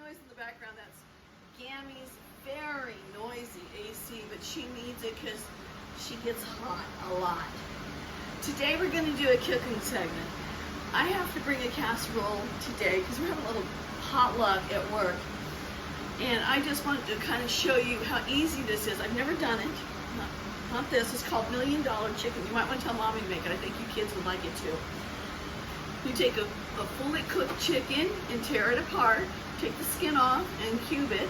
noise in the background, that's Gammy's very noisy AC, but she needs it because she gets hot a lot. Today we're going to do a cooking segment. I have to bring a casserole today because we're having a little potluck at work. And I just wanted to kind of show you how easy this is. I've never done it. Not this. It's called $1 Million Chicken. You might want to tell Mommy to make it. I think you kids would like it too. You take a fully cooked chicken and tear it apart. Take the skin off and cube it.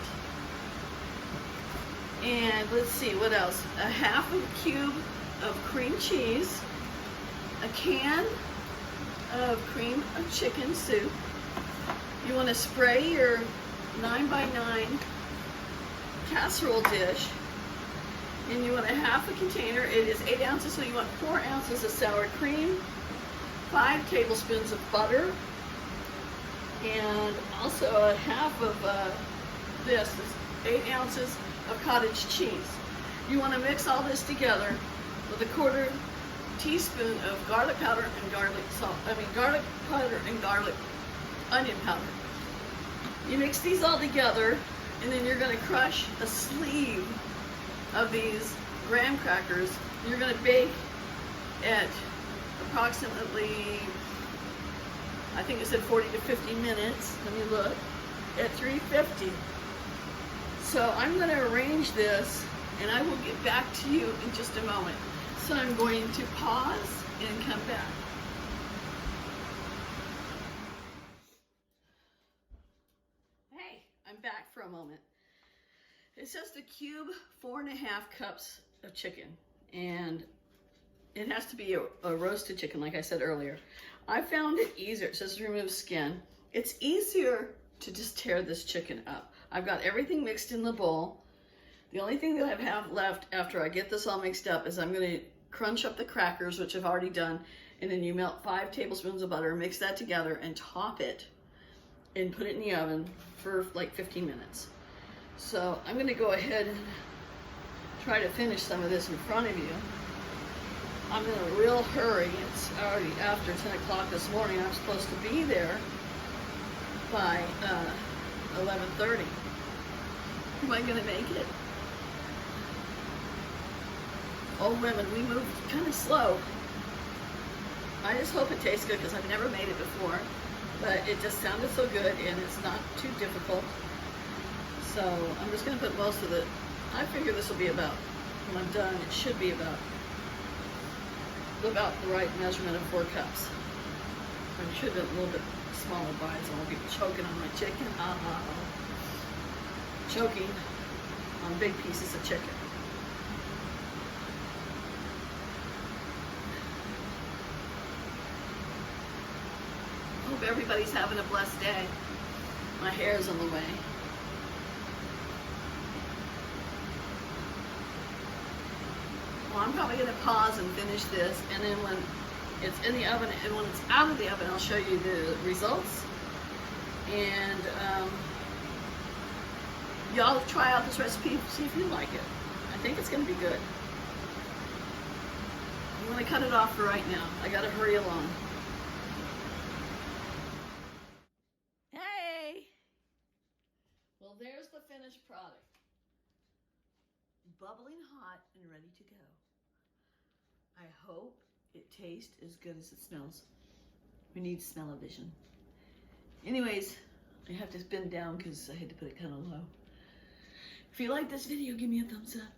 And let's see, what else? A half a cube of cream cheese. A can of cream of chicken soup. You want to spray your 9x9 casserole dish. And you want a half a container. It is 8 ounces, so you want 4 ounces of sour cream, 5 tablespoons of butter, and also a half of this is 8 ounces of cottage cheese. You want to mix all this together with a 1/4 teaspoon of garlic powder and garlic salt. Garlic powder and garlic onion powder. You mix these all together, and then you're going to crush a sleeve of these graham crackers. You're going to bake at approximately, I think it said 40 to 50 minutes. Let me look. At 350. So I'm going to arrange this, and I will get back to you in just a moment. So I'm going to pause and come back. Hey, I'm back for a moment. It says to cube 4.5 cups of chicken, and it has to be a roasted chicken, like I said earlier. I found it easier. It says remove skin. It's easier to just tear this chicken up. I've got everything mixed in the bowl. The only thing that I have left after I get this all mixed up is I'm going to crunch up the crackers, which I've already done, and then you melt 5 tablespoons of butter, mix that together, and top it, and put it in the oven for like 15 minutes. So I'm going to go ahead and try to finish some of this in front of you. I'm in a real hurry. It's already after 10 o'clock this morning. I'm supposed to be there by 11:30. Am I going to make it? Oh, women, we move kind of slow. I just hope it tastes good because I've never made it before. But it just sounded so good, and it's not too difficult. So I'm just going to put most of it. I figure this will be about, when I'm done, it should be about the right measurement of 4 cups. I should have a little bit smaller bites. I won't be choking on my chicken. Choking on big pieces of chicken. Hope everybody's having a blessed day. My hair's on the way. Well, I'm probably going to pause and finish this, and then when it's in the oven and when it's out of the oven, I'll show you the results. And y'all try out this recipe, see if you like it. I think it's going to be good. I'm going to cut it off for right now. I got to hurry along. Hey! Well, there's the finished product. Bubbling hot and ready to go. I hope it tastes as good as it smells. We need smell-o-vision. Anyways, I have to bend down because I had to put it kind of low. If you like this video, give me a thumbs up.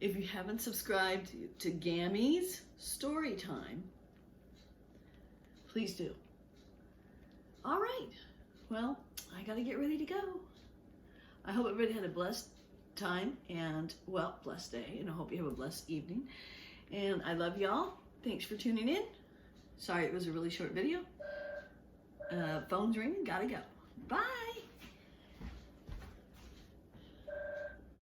If you haven't subscribed to Gammy's Story Time, please do. All right. Well, I got to get ready to go. I hope everybody had a blessed time and, well, blessed day, and I hope you have a blessed evening. And I love y'all. Thanks for tuning in. Sorry it was a really short video. Phone's ringing. Gotta go. Bye.